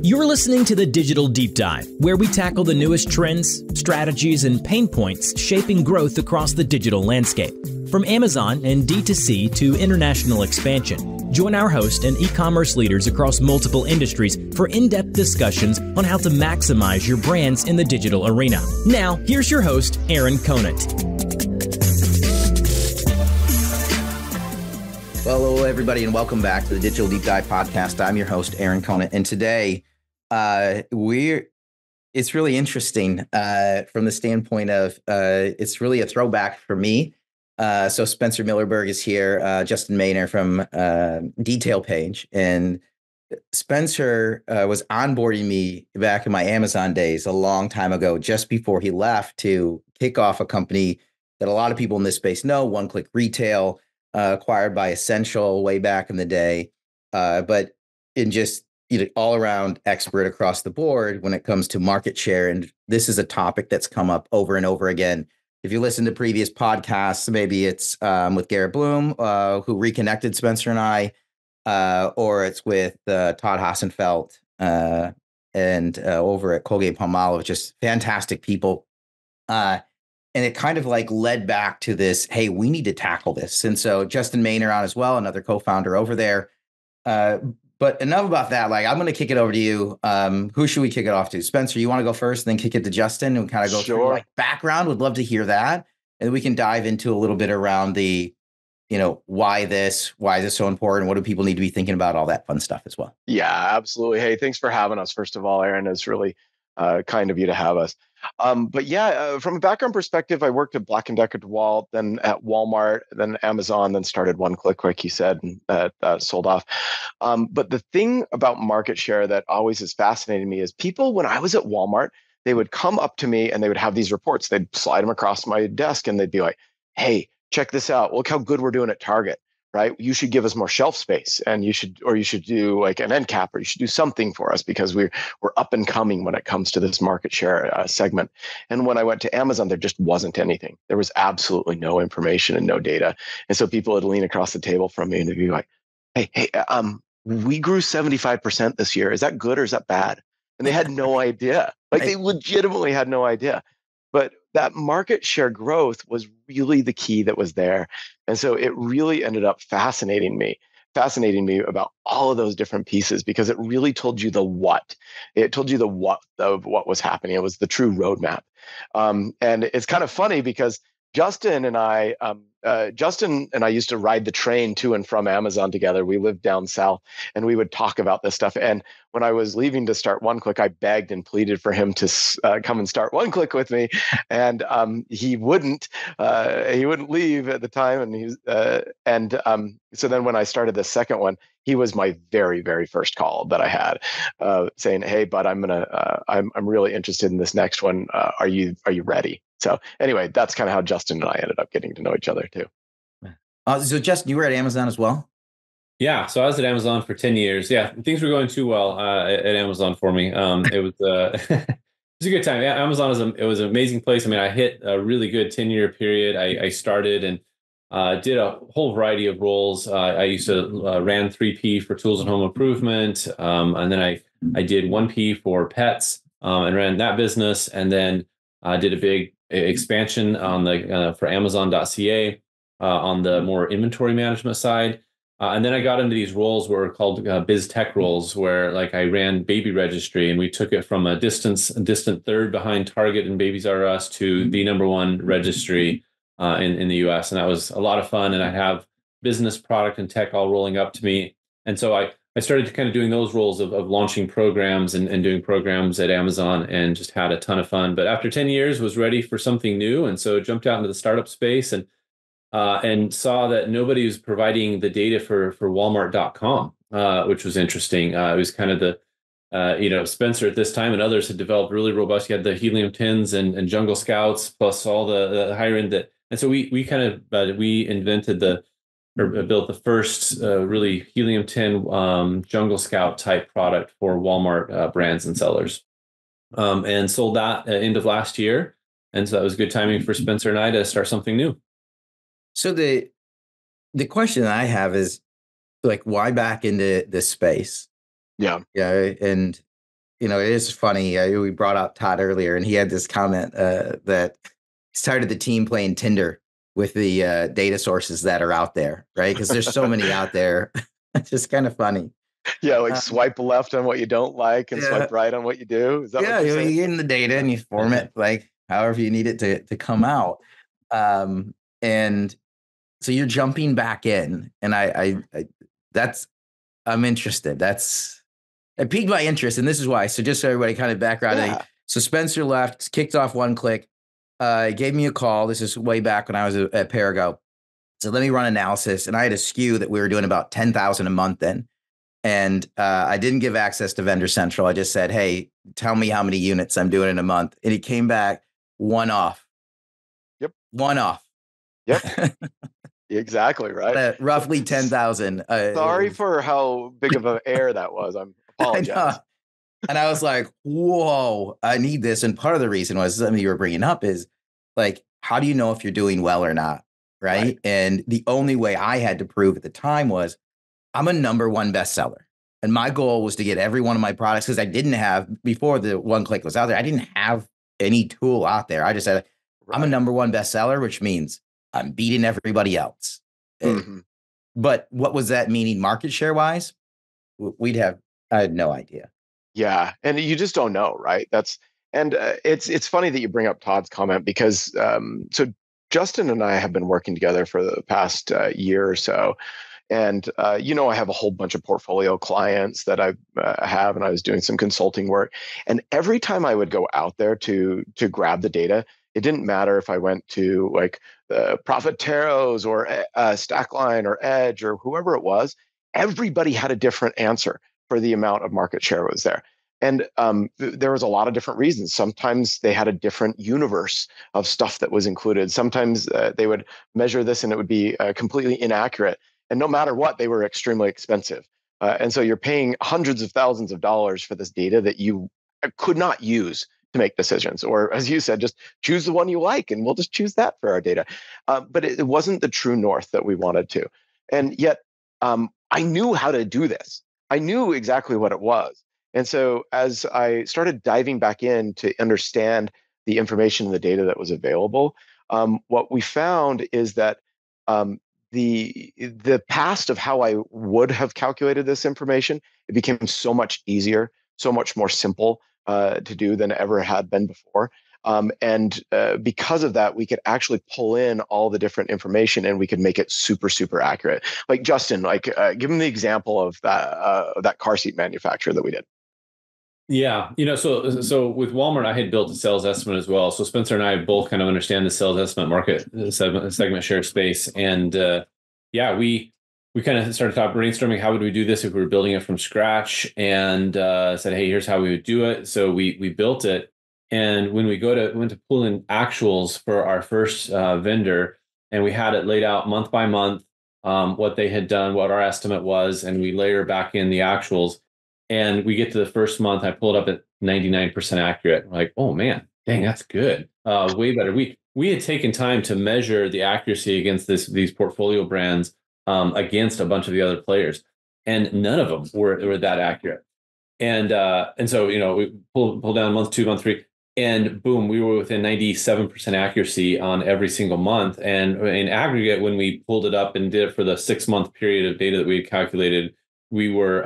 You're listening to the Digital Deep Dive, where we tackle the newest trends, strategies, and pain points shaping growth across the digital landscape. From Amazon and D2C to international expansion, join our host and e-commerce leaders across multiple industries for in-depth discussions on how to maximize your brands in the digital arena. Now, here's your host, Aaron Conant. Well, hello, everybody, and welcome back to the Digital Deep Dive podcast. I'm your host, Aaron Conant, and today it's really interesting from the standpoint of it's really a throwback for me. So Spencer Millerberg is here, Justin Maner from Detail Page, and Spencer was onboarding me back in my Amazon days a long time ago, just before he left to kick off a company that a lot of people in this space know, One Click Retail, acquired by Essential way back in the day, but in just all around expert across the board when it comes to market share. And this is a topic that's come up over and over again. If you listen to previous podcasts, maybe it's with Garrett Bloom, who reconnected Spencer and I, or it's with Todd Hassenfeld and over at Colgate-Palmolive, just fantastic people. And it kind of like led back to this, hey, we need to tackle this. And so Justin Maner on as well, another co-founder over there. But enough about that. Like, I'm going to kick it over to you. Who should we kick it off to? Spencer, you want to go first, and then kick it to Justin and kind of go through like background? Would love to hear that. And we can dive into a little bit around the, why is this so important? What do people need to be thinking about? All that fun stuff as well. Yeah, absolutely. Hey, thanks for having us. First of all, Aaron, it's really kind of you to have us. But yeah, from a background perspective, I worked at Black & Decker DeWalt, then at Walmart, then Amazon, then started One Click, like you said, and that sold off. But the thing about market share that always has fascinated me is people, when I was at Walmart, they would come up to me and they would have these reports. They'd slide them across my desk and they'd be like, hey, check this out. Look how good we're doing at Target. Right? You should give us more shelf space, and you should do like an end cap, or you should do something for us because we're up and coming when it comes to this market share segment. And when I went to Amazon, there just wasn't anything. There was absolutely no information and no data. And so people would lean across the table from me and they'd be like, hey, we grew 75% this year. Is that good or is that bad? And they had no idea. Like they legitimately had no idea. But that market share growth was really the key that was there. And so it really ended up fascinating me about all of those different pieces, because it really told you the what. It told you the what of what was happening. It was the true roadmap. And it's kind of funny because Justin and I used to ride the train to and from Amazon together. We lived down south, and we would talk about this stuff. And when I was leaving to start One Click, I begged and pleaded for him to come and start One Click with me, and he wouldn't. He wouldn't leave at the time, and so then when I started the second one, he was my very, very first call that I had, saying, "Hey, bud, I'm really interested in this next one. Are you ready?" So anyway, that's kind of how Justin and I ended up getting to know each other too. So Justin, you were at Amazon as well? Yeah, so I was at Amazon for 10 years. Yeah, things were going too well at Amazon for me. It was it was a good time. Yeah, Amazon was an amazing place. I mean, I hit a really good 10-year period. I started and did a whole variety of roles. I used to ran 3P for tools and home improvement, and then I did 1P for pets and ran that business, and then did a big expansion on the for Amazon.ca on the more inventory management side. And then I got into these roles were called biz tech roles, where like I ran baby registry, and we took it from a distant third behind Target and Babies R Us to the number one registry in the US. And that was a lot of fun. And I have business, product, and tech all rolling up to me. And so I started kind of doing those roles of launching programs and doing programs at Amazon, and just had a ton of fun. But after 10 years, was ready for something new. And so jumped out into the startup space and saw that nobody was providing the data for Walmart.com, which was interesting. It was kind of the, Spencer at this time and others had developed really robust. You had the Helium 10s and Jungle Scouts, plus all the higher end that. And so we kind of, we invented built the first really Helium 10 Jungle Scout type product for Walmart brands and sellers, and sold that end of last year. And so that was good timing for Spencer and I to start something new. So the question I have is, like, why back into this space? Yeah. Yeah. And it is funny. We brought up Todd earlier, and he had this comment that he started the team playing Tinder with the data sources that are out there, right? Because there's so many out there. It's just kind of funny. Yeah, like swipe left on what you don't like and swipe right on what you do. Is that what you're saying? You get in the data and you form it like however you need it to come out. And so you're jumping back in, and I'm interested. It piqued my interest, and this is why. So just so everybody kind of background. Yeah. So Spencer left, kicked off OneClick, gave me a call. This is way back when I was at Parago. So let me run analysis, and I had a SKU that we were doing about 10,000 a month in. And I didn't give access to Vendor Central. I just said, hey, tell me how many units I'm doing in a month. And he came back one off. Yep. One off. Yep. Exactly, right. Roughly 10,000. Sorry for how big of an error that was. I'm apologize. And I was like, whoa, I need this. And part of the reason was something you were bringing up is like, how do you know if you're doing well or not? Right. And the only way I had to prove at the time was I'm a #1 bestseller. And my goal was to get every one of my products, because I didn't have, before the OneClick was out there, I didn't have any tool out there. I just said, I'm a #1 bestseller, which means I'm beating everybody else. Mm-hmm. But what was that meaning market share wise? I had no idea. Yeah. And you just don't know, right? It's funny that you bring up Todd's comment, because so Justin and I have been working together for the past year or so. And, I have a whole bunch of portfolio clients that I have, and I was doing some consulting work. And every time I would go out there to grab the data, it didn't matter if I went to like the Profiteros or Stackline or Edge or whoever it was, everybody had a different answer for the amount of market share was there. And there was a lot of different reasons. Sometimes they had a different universe of stuff that was included. Sometimes they would measure this and it would be completely inaccurate. And no matter what, they were extremely expensive. And so you're paying hundreds of thousands of dollars for this data that you could not use to make decisions. Or as you said, just choose the one you like, and we'll just choose that for our data. But it wasn't the true north that we wanted to. And yet I knew how to do this. I knew exactly what it was. And so as I started diving back in to understand the information and the data that was available, what we found is that the past of how I would have calculated this information, it became so much easier, so much more simple to do than it ever had been before. And because of that, we could actually pull in all the different information, and we could make it super, super accurate. Like Justin, give him the example of that car seat manufacturer that we did. Yeah, so with Walmart, I had built a sales estimate as well. So Spencer and I both kind of understand the sales estimate market segment share space, and we kind of started brainstorming how would we do this if we were building it from scratch, and said, hey, here's how we would do it. So we built it, and when we went to pull in actuals for our first vendor, and we had it laid out month by month, what they had done, what our estimate was, and we layer back in the actuals. And we get to the first month, I pull it up at 99% accurate. We're like, oh man, dang, that's good. Way better. We had taken time to measure the accuracy against these portfolio brands against a bunch of the other players, and none of them were that accurate. And so we pull down month 2, month 3, and boom, we were within 97% accuracy on every single month. And in aggregate, when we pulled it up and did it for the 6-month period of data that we had calculated, we were,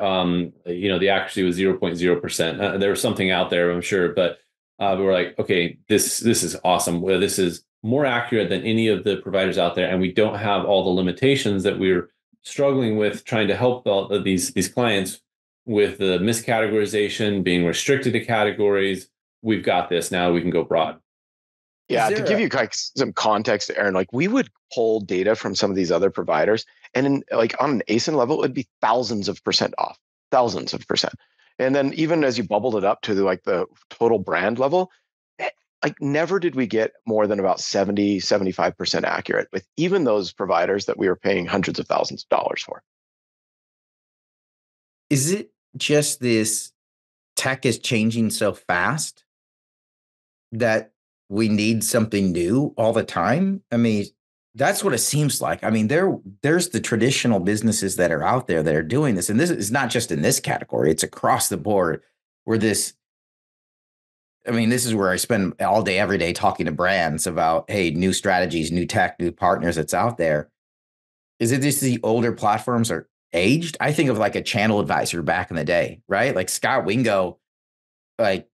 the accuracy was 0.0%. There was something out there, I'm sure, but we were like, okay, this is awesome. Well, this is more accurate than any of the providers out there, and we don't have all the limitations that we're struggling with trying to help all of these clients with the miscategorization, being restricted to categories. We've got this now. We can go broad. Yeah, to give you some context, Aaron, we would pull data from some of these other providers, and on an ASIN level, it'd be thousands of percent off, thousands of percent. And then even as you bubbled it up to the total brand level, never did we get more than about 75% accurate with even those providers that we were paying hundreds of thousands of dollars for. Is it just this tech is changing so fast that we need something new all the time? I mean, that's what it seems like. I mean, there's the traditional businesses that are out there that are doing this. And this is not just in this category, it's across the board, where this I mean, this is where I spend all day, every day talking to brands about, hey, new strategies, new tech, new partners that's out there. Is it just the older platforms are aged? I think of like a channel advisor back in the day, right? Like Scott Wingo, like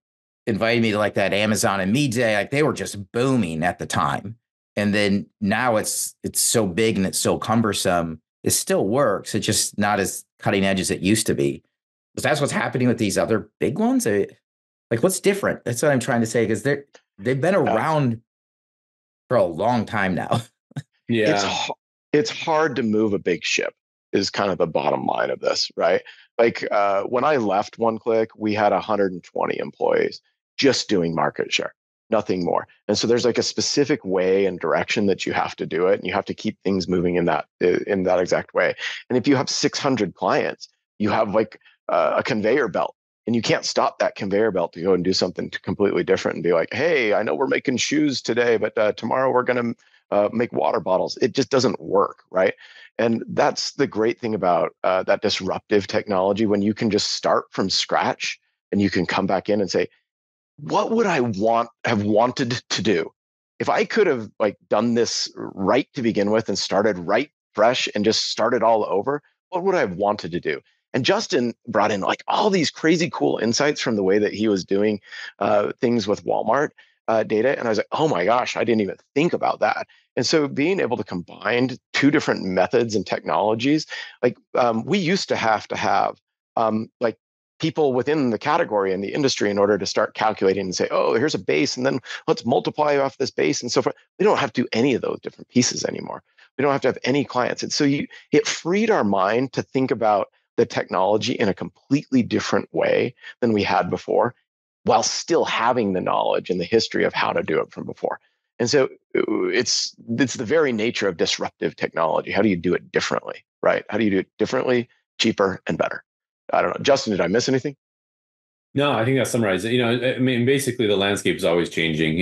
invited me to like that Amazon and Me Day. Like they were just booming at the time. And then now it's so big and it's so cumbersome. It still works. It's just not as cutting edge as it used to be. Because that's what's happening with these other big ones. Like what's different? That's what I'm trying to say. Because they've been around for a long time now. Yeah. It's hard to move a big ship is kind of the bottom line of this, right? Like when I left OneClick, we had 120 employees just doing market share, nothing more. And so there's like a specific way and direction that you have to do it, and you have to keep things moving in that exact way. And if you have 600 clients, you have like a conveyor belt. And you can't stop that conveyor belt to go and do something completely different and be like, hey, I know we're making shoes today, but tomorrow we're going to make water bottles. It just doesn't work, right? And that's the great thing about that disruptive technology, when you can just start from scratch and you can come back in and say, what would I have wanted to do? If I could have like done this right to begin with and started right fresh and just started all over, what would I have wanted to do? And Justin brought in like all these crazy cool insights from the way that he was doing things with Walmart data. And I was like, oh my gosh, I didn't even think about that. And so being able to combine two different methods and technologies, like we used to have like people within the category and the industry in order to start calculating and say, oh, here's a base, and then let's multiply off this base and so forth. We don't have to do any of those different pieces anymore. We don't have to have any clients. And so it freed our mind to think about the technology in a completely different way than we had before, while still having the knowledge and the history of how to do it from before. And so it's the very nature of disruptive technology. How do you do it differently, right? How do you do it differently, cheaper, and better? I don't know. Justin, did I miss anything? No, I think that summarizes it. I mean, basically the landscape is always changing.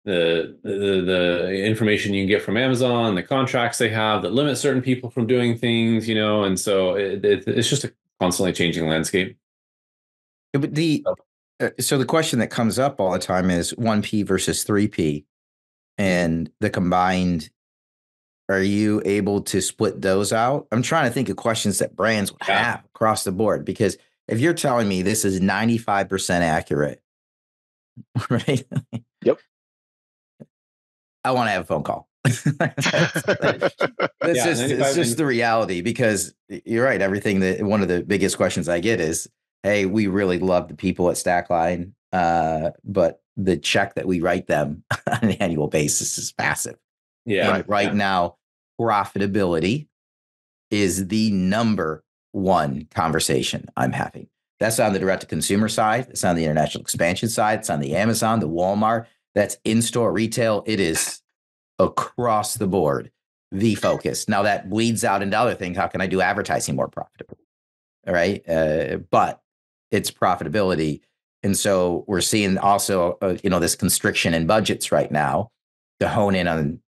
The information you can get from Amazon, the contracts they have that limit certain people from doing things, and so it's just a constantly changing landscape. Yeah, but so the question that comes up all the time is 1P versus 3P, and the combined. Are you able to split those out? I'm trying to think of questions that brands would have across the board, because if you're telling me this is 95% accurate, right? Yep. I want to have a phone call. It's just the reality, because you're right. One of the biggest questions I get is, hey, we really love the people at Stackline, but the check that we write them on an annual basis is massive. Yeah. And right now, profitability is the number one conversation I'm having. That's on the direct-to-consumer side. It's on the international expansion side. It's on the Amazon, the Walmart. That's in-store retail. It is across the board, the focus. Now that bleeds out into other things. How can I do advertising more profitable? All right. But it's profitability. And so we're seeing also, this constriction in budgets right now to hone in on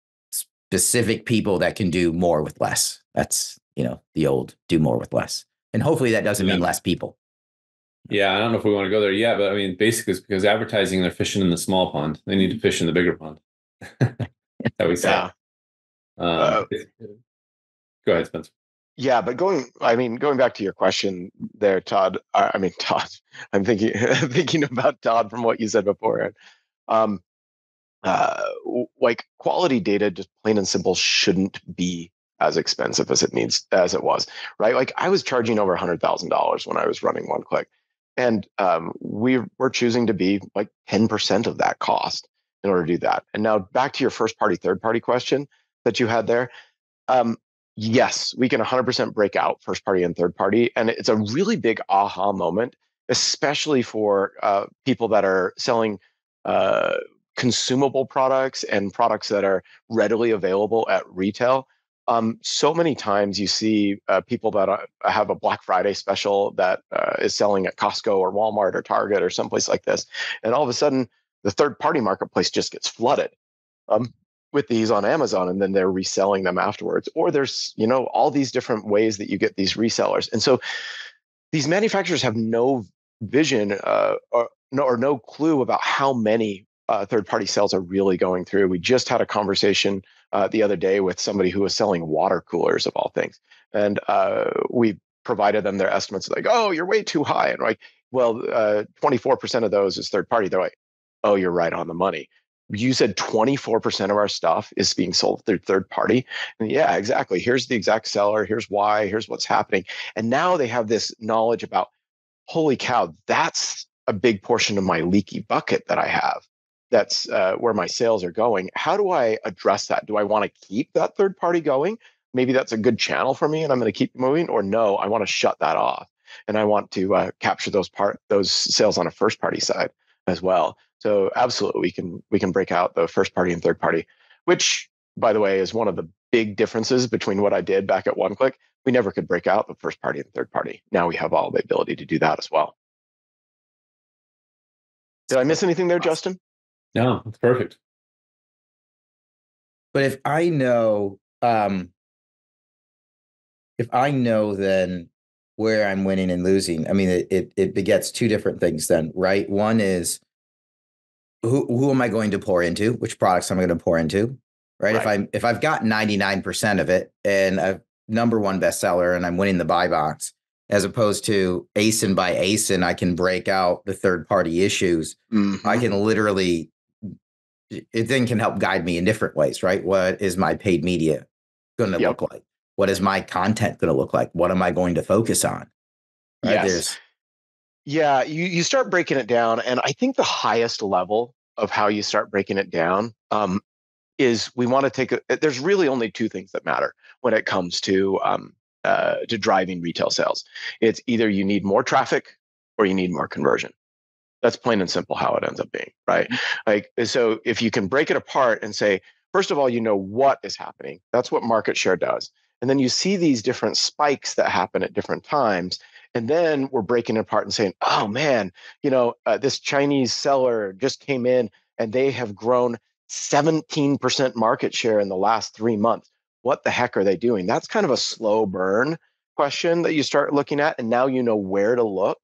specific people that can do more with less. That's, the old do more with less. And hopefully that doesn't mean less people. Yeah, I don't know if we want to go there yet, but I mean, basically it's because advertising, they're fishing in the small pond. They need to fish in the bigger pond. That we say. Go ahead, Spencer. Yeah, but going back to your question there, Todd. Todd. I'm thinking about Todd from what you said before. Like quality data, just plain and simple, shouldn't be as expensive as it was, right? Like I was charging over $100,000 when I was running OneClick, and we were choosing to be like 10% of that cost in order to do that. And now back to your first party, third party question that you had there. Yes, we can 100% break out first party and third party, and it's a really big aha moment, especially for people that are selling consumable products and products that are readily available at retail. So many times you see people that have a Black Friday special that is selling at Costco or Walmart or Target or someplace like this, and all of a sudden the third party marketplace just gets flooded with these on Amazon, and then they're reselling them afterwards. Or there's all these different ways that you get these resellers, and so these manufacturers have no vision or no clue about how many third-party sales are really going through. We just had a conversation the other day with somebody who was selling water coolers of all things, and we provided them their estimates. Like, oh, you're way too high, and like, well, 24% of those is third party. They're like, oh, you're right on the money. You said 24% of our stuff is being sold through third party. And yeah, exactly. Here's the exact seller. Here's why. Here's what's happening. And now they have this knowledge about, holy cow, that's a big portion of my leaky bucket that I have. That's where my sales are going. How do I address that? Do I want to keep that third party going? Maybe that's a good channel for me and I'm going to keep moving, or no, I want to shut that off and I want to capture those sales on a first party side as well. So absolutely, we can break out the first party and third party, which, by the way, is one of the big differences between what I did back at OneClick. We never could break out the first party and third party. Now we have all the ability to do that as well. Did I miss anything there, Justin? No, it's perfect. But if I know then where I'm winning and losing, I mean, it begets two different things then, right? One is who am I going to pour into? Which products am I going to pour into? Right. If I've got 99% of it and a number one bestseller and I'm winning the buy box, as opposed to ASIN by ASIN, I can break out the third party issues. Mm-hmm. I can literally, it then can help guide me in different ways, right? What is my paid media going to look like? What is my content going to look like? What am I going to focus on? Right? Yes. Yeah, you start breaking it down. And I think the highest level of how you start breaking it down is we want to there's really only two things that matter when it comes to driving retail sales. It's either you need more traffic or you need more conversion. That's plain and simple how it ends up being, right? Like, so if you can break it apart and say, first of all, you know what is happening. That's what market share does. And then you see these different spikes that happen at different times. And then we're breaking it apart and saying, oh man, this Chinese seller just came in and they have grown 17% market share in the last 3 months. What the heck are they doing? That's kind of a slow burn question that you start looking at. And now you know where to look.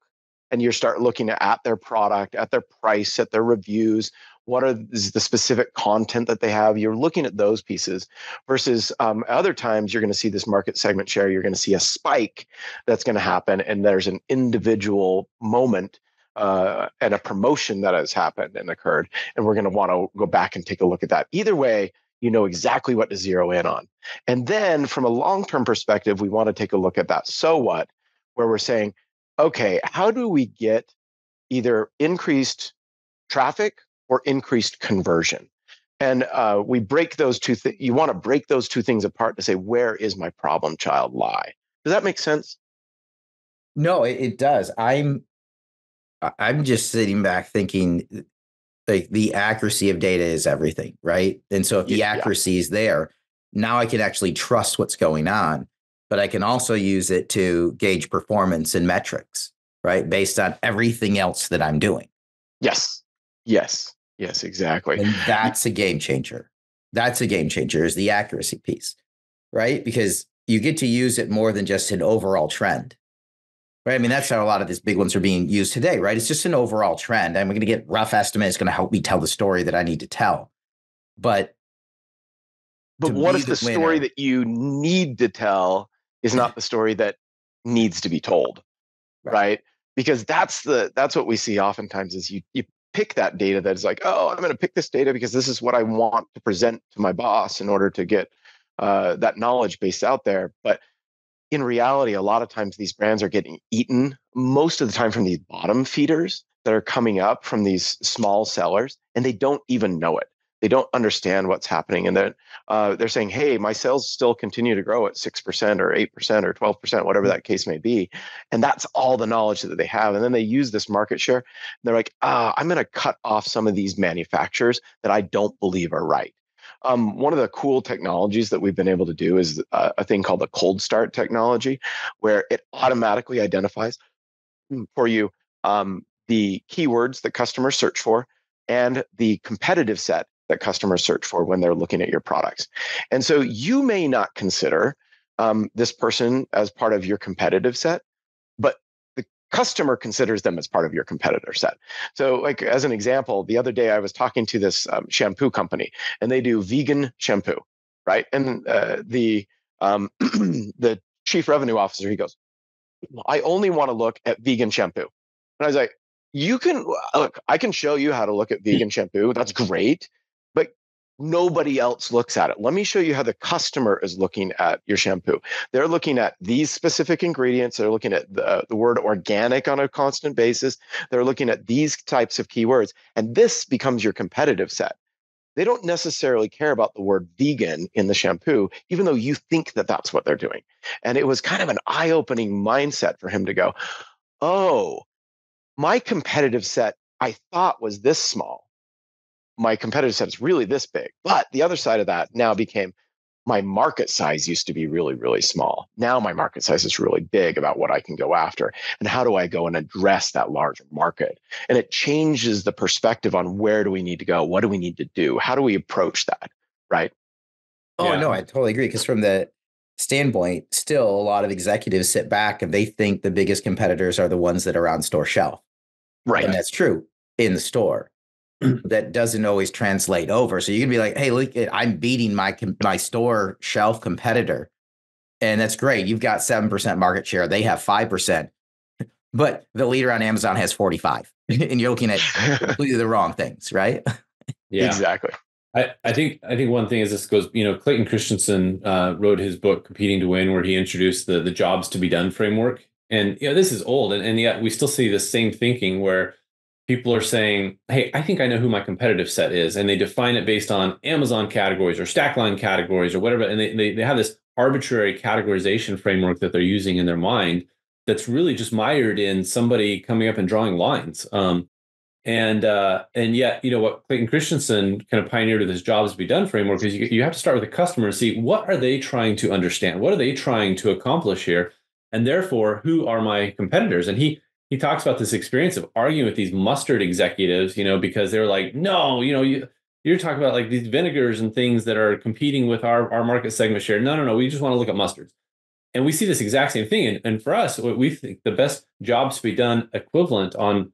And you start looking at their product, at their price, at their reviews. What is the specific content that they have? You're looking at those pieces versus other times you're going to see this market segment share. You're going to see a spike that's going to happen. And there's an individual moment and a promotion that has happened and occurred. And we're going to want to go back and take a look at that. Either way, you know exactly what to zero in on. And then from a long-term perspective, we want to take a look at that so what, where we're saying, okay, how do we get either increased traffic or increased conversion? And we break those two things. You want to break those two things apart to say, where is my problem child lie? Does that make sense? No, it does. I'm just sitting back thinking, like, the accuracy of data is everything, right? And so if the accuracy is there, now I can actually trust what's going on, but I can also use it to gauge performance and metrics, right? Based on everything else that I'm doing. Yes, exactly. And that's a game changer. That's a game changer, is the accuracy piece, right? Because you get to use it more than just an overall trend, right? I mean, that's how a lot of these big ones are being used today, right? It's just an overall trend. I'm going to get rough estimate. It's going to help me tell the story that I need to tell. But what if the story that you need to tell is not the story that needs to be told, right? Because that's what we see oftentimes is you pick that data that is like, oh, I'm going to pick this data because this is what I want to present to my boss in order to get that knowledge base out there. But in reality, a lot of times these brands are getting eaten most of the time from these bottom feeders that are coming up from these small sellers, and they don't even know it. They don't understand what's happening. And then they're saying, hey, my sales still continue to grow at 6% or 8% or 12%, whatever that case may be. And that's all the knowledge that they have. And then they use this market share. They're like, I'm going to cut off some of these manufacturers that I don't believe are right. One of the cool technologies that we've been able to do is a thing called the cold start technology, where it automatically identifies for you the keywords that customers search for and the competitive set that customers search for when they're looking at your products. And so you may not consider this person as part of your competitive set, but customer considers them as part of your competitor set. So like as an example, the other day I was talking to this shampoo company, and they do vegan shampoo, right? And the chief revenue officer, he goes, I only want to look at vegan shampoo. And I was like, you can look, I can show you how to look at vegan shampoo. That's great. But nobody else looks at it. Let me show you how the customer is looking at your shampoo. They're looking at these specific ingredients. They're looking at the word organic on a constant basis. They're looking at these types of keywords. And this becomes your competitive set. They don't necessarily care about the word vegan in the shampoo, even though you think that that's what they're doing. And it was kind of an eye-opening mindset for him to go, oh, my competitive set I thought was this small. My competitive set is really this big. But the other side of that now became my market size used to be really, really small. Now my market size is really big about what I can go after. And how do I go and address that larger market? And it changes the perspective on where do we need to go? What do we need to do? How do we approach that? Right? Oh, no, I totally agree. Because from the standpoint, still a lot of executives sit back and they think the biggest competitors are the ones that are on store shelf. Right. And that's true in the store. That doesn't always translate over. So you can be like, hey, look, I'm beating my store shelf competitor. And that's great. You've got 7% market share. They have 5%. But the leader on Amazon has 45. And you're looking at completely the wrong things, right? Yeah, exactly. I think one thing is this goes, Clayton Christensen wrote his book Competing to Win, where he introduced the jobs to be done framework. And this is old, and yet we still see the same thinking where people are saying, hey, I think I know who my competitive set is. And they define it based on Amazon categories or Stackline categories or whatever. And they have this arbitrary categorization framework that they're using in their mind that's really just mired in somebody coming up and drawing lines. And yet, what Clayton Christensen kind of pioneered with his jobs to be done framework is you have to start with the customer and see what are they trying to understand? What are they trying to accomplish here? And therefore, who are my competitors? And he talks about this experience of arguing with these mustard executives, because they're like, no, you're talking about like these vinegars and things that are competing with our market segment share. No, we just want to look at mustards. And we see this exact same thing. And for us, what we think the best jobs to be done equivalent in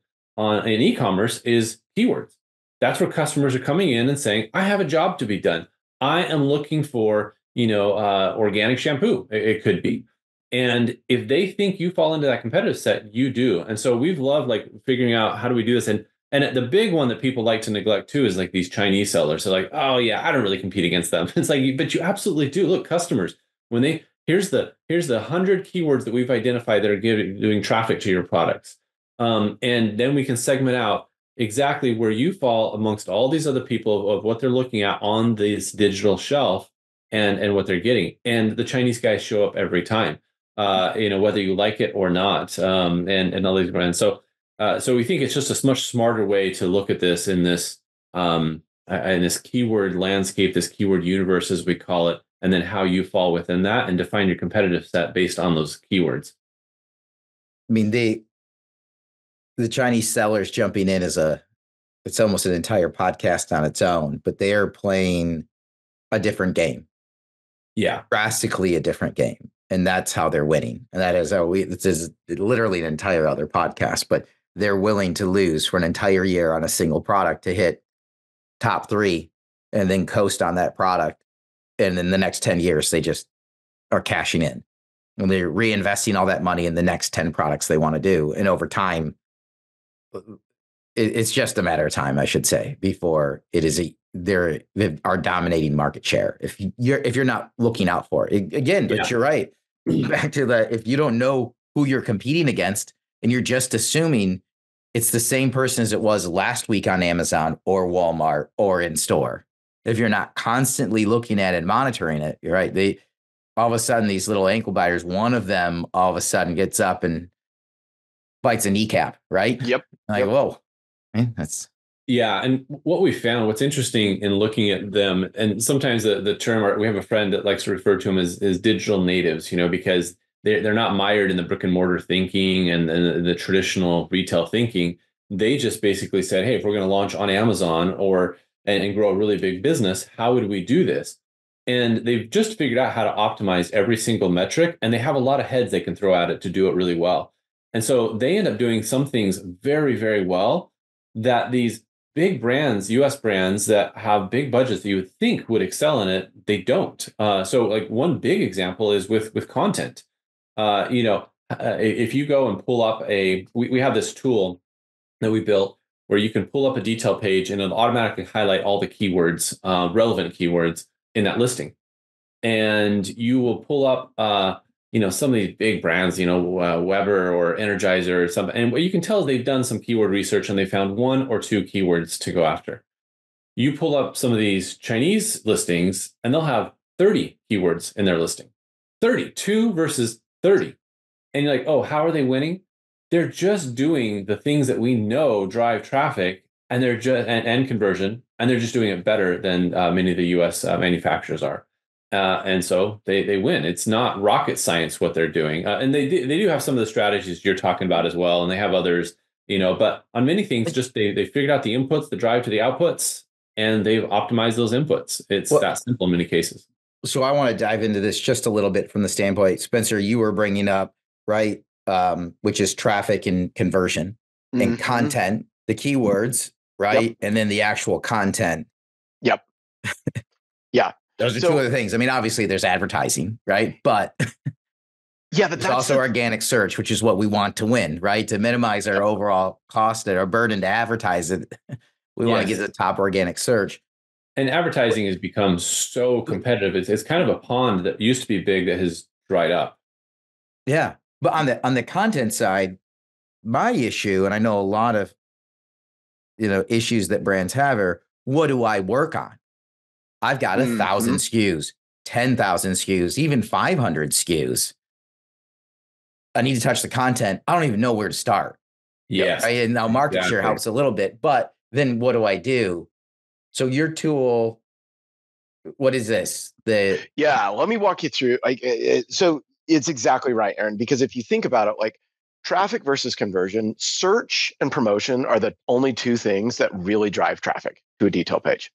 e-commerce is keywords. That's where customers are coming in and saying, I have a job to be done. I am looking for, organic shampoo. It could be. And if they think you fall into that competitive set, you do. And so we've loved like figuring out how do we do this. And the big one that people like to neglect too is like these Chinese sellers. They're like, oh yeah, I don't really compete against them. It's like, but you absolutely do. Look, customers, when here's the 100 keywords that we've identified that are doing traffic to your products. And then we can segment out exactly where you fall amongst all these other people of what they're looking at on this digital shelf and what they're getting. And the Chinese guys show up every time. Whether you like it or not, and all these brands. So we think it's just a much smarter way to look at this in this keyword landscape, this keyword universe, as we call it, and then how you fall within that and define your competitive set based on those keywords. I mean, the Chinese sellers jumping in it's almost an entire podcast on its own, but they are playing a different game. Yeah, drastically a different game. And that's how they're winning. And that is this is literally an entire other podcast, but they're willing to lose for an entire year on a single product to hit top 3 and then coast on that product. And in the next 10 years, they just are cashing in and they're reinvesting all that money in the next 10 products they want to do. And over time, it's just a matter of time, I should say, before they are dominating market share. If you're not looking out for it again, but you're right. Back to if you don't know who you're competing against and you're just assuming it's the same person as it was last week on Amazon or Walmart or in store. If you're not constantly looking at it and monitoring it, you're right. All of a sudden, these little ankle biters, one of them all of a sudden gets up and bites a kneecap, right? Yep. Like, whoa. That's and what we found, what's interesting in looking at them, and sometimes the term, we have a friend that likes to refer to them as digital natives, because they're not mired in the brick and mortar thinking and the traditional retail thinking. They just basically said, hey, if we're going to launch on Amazon and grow a really big business, how would we do this? And they've just figured out how to optimize every single metric, and they have a lot of heads they can throw at it to do it really well. And so they end up doing some things very, very well that these big brands, US brands that have big budgets that you would think would excel in it, they don't. So like one big example is with content. If you go and pull up we have this tool that we built where you can pull up a detail page and it'll automatically highlight all the keywords, relevant keywords in that listing. And you will pull up, some of these big brands, Weber or Energizer or something. And what you can tell is they've done some keyword research and they found one or two keywords to go after. You pull up some of these Chinese listings and they'll have 30 keywords in their listing. 32 versus 30. And you're like, oh, how are they winning? They're just doing the things that we know drive traffic and they're just and conversion, and they're just doing it better than many of the US manufacturers are. And so they win. It's not rocket science what they're doing. And they do have some of the strategies you're talking about as well. And they have others, but on many things, just they figured out the inputs, the drive to the outputs, and they've optimized those inputs. It's that simple in many cases. So I want to dive into this just a little bit from the standpoint, Spencer, you were bringing up, right, which is traffic and conversion and content, the keywords, right? Yep. And then the actual content. Yep. Yeah. Those are two other things. I mean, obviously there's advertising, right? But yeah, but there's also organic search, which is what we want to win, right? To minimize our overall cost and our burden to advertise it. We want to get the top organic search. And advertising has become so competitive. It's kind of a pond that used to be big that has dried up. Yeah. But on the content side, my issue, and I know a lot of issues that brands have are, what do I work on? I've got 1,000 SKUs, 10,000 SKUs, even 500 SKUs. I need to touch the content. I don't even know where to start. Yes. Right? And now market share helps a little bit, but then what do I do? So your tool, what is this? Yeah, let me walk you through. So it's exactly right, Aaron, because if you think about it, like traffic versus conversion, search and promotion are the only two things that really drive traffic to a detail page.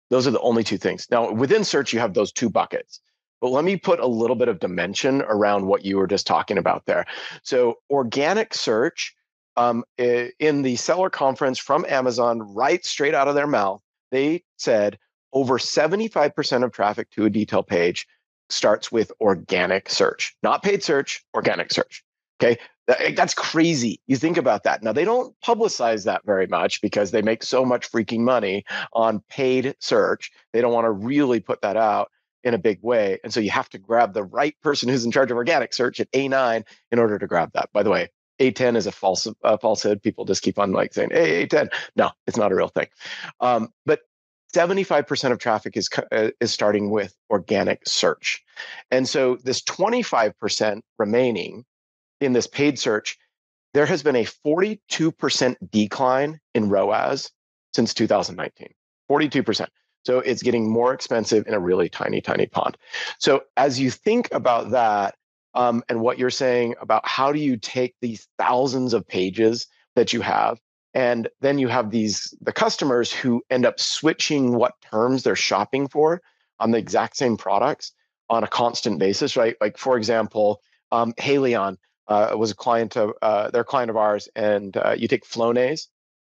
Those are the only two things. Now, within search, you have those two buckets. But let me put a little bit of dimension around what you were just talking about there. So organic search, in the seller conference from Amazon, right straight out of their mouth, they said over 75% of traffic to a detail page starts with organic search, not paid search, organic search. Okay. That's crazy. You think about that. Now, they don't publicize that very much because they make so much freaking money on paid search. They don't want to really put that out in a big way. And so you have to grab the right person who's in charge of organic search at A9 in order to grab that. By the way, A10 is a falsehood. People just keep on like saying, hey, A10. No, it's not a real thing. But 75% of traffic is starting with organic search. And so this 25% remaining in this paid search, there has been a 42% decline in ROAS since 2019, 42%. So it's getting more expensive in a really tiny, tiny pond. So as you think about that, and what you're saying about how do you take these thousands of pages that you have, and then you have the customers who end up switching what terms they're shopping for on the exact same products on a constant basis, right? Like, for example, Haleon was a client of their client of ours, and you take Flonase,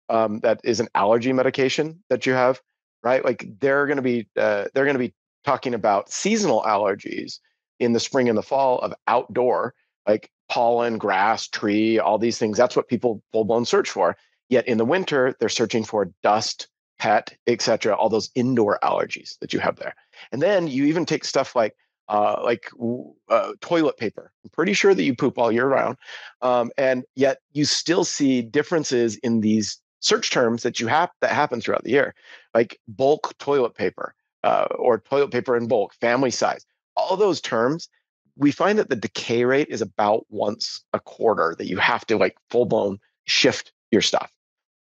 that is an allergy medication that you have, right? Like they're going to be talking about seasonal allergies in the spring and the fall of outdoor, like pollen, grass, tree, all these things. That's what people full-blown search for. Yet in the winter, they're searching for dust, pet, etc., all those indoor allergies that you have there. And then you even take stuff like toilet paper. I'm pretty sure that you poop all year round, and yet you still see differences in these search terms that that happen throughout the year, like bulk toilet paper or toilet paper in bulk, family size. All those terms, we find that the decay rate is about once a quarter that you have to like full blown shift your stuff.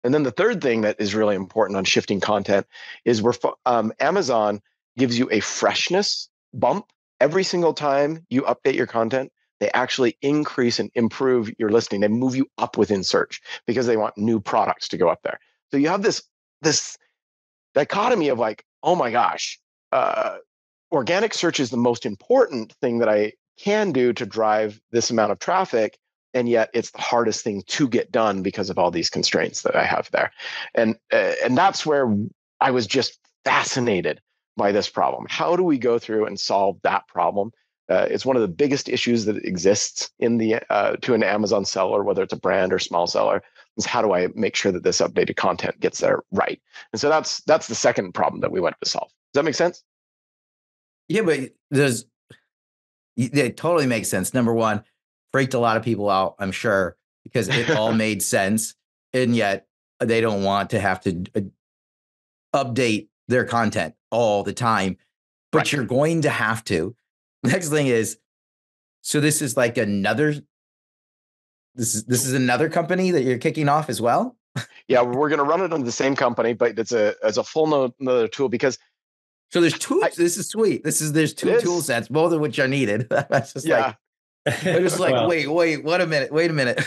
And then the third thing that is really important on shifting content is Amazon gives you a freshness bump every single time you update your content. They actually increase and improve your listing. They move you up within search because they want new products to go up there. So you have this dichotomy of like, oh my gosh, organic search is the most important thing that I can do to drive this amount of traffic. and yet it's the hardest thing to get done because of all these constraints that I have there. And that's where I was just fascinated by this problem. How do we go through and solve that problem? It's one of the biggest issues that exists in the to an Amazon seller, whether it's a brand or small seller, is how do I make sure that this updated content gets there right? And so that's the second problem that we went to solve. Does that make sense? Yeah, but it totally makes sense. Number one, freaked a lot of people out, I'm sure, because it all made sense, and yet they don't want to have to update their content all the time, but Right. you're going to have to. Next thing is, so this is like another, this is another company that you're kicking off as well? Yeah, we're going to run it under the same company, but it's as a full another tool because. So there's two. This is sweet. There's two tool sets, both of which are needed. That's just like, I'm just like, Well, wait a minute.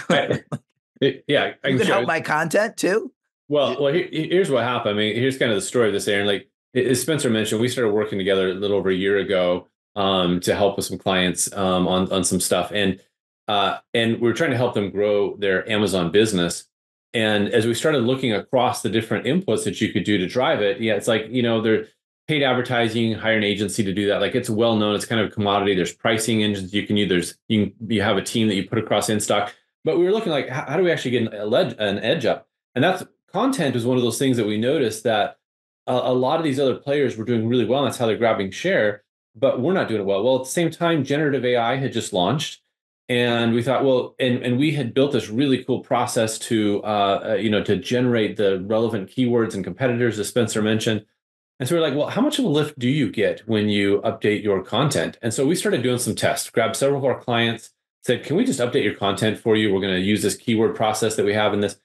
Yeah, You can help my content too? Well, here's what happened. I mean, here's kind of the story of this, Aaron. Like as Spencer mentioned, we started working together a little over a year ago to help with some clients on some stuff, and we're trying to help them grow their Amazon business. And as we started looking across the different inputs that you could do to drive it, yeah, it's like, you know, they're paid advertising, hire an agency to do that. Like it's well known, it's kind of a commodity. There's pricing engines you can use. You have a team that you put across in stock. But we were looking like, how do we actually get an edge up? And that's content is one of those things that we noticed that a lot of these other players were doing really well. And that's how they're grabbing share, but we're not doing it well. Well, at the same time, generative AI had just launched. And we thought, well, and we had built this really cool process to, to generate the relevant keywords and competitors, as Spencer mentioned. And so we're like, well, how much of a lift do you get when you update your content? And so we started doing some tests, grabbed several of our clients, said, can we just update your content for you? We're going to use this keyword process that we have in this.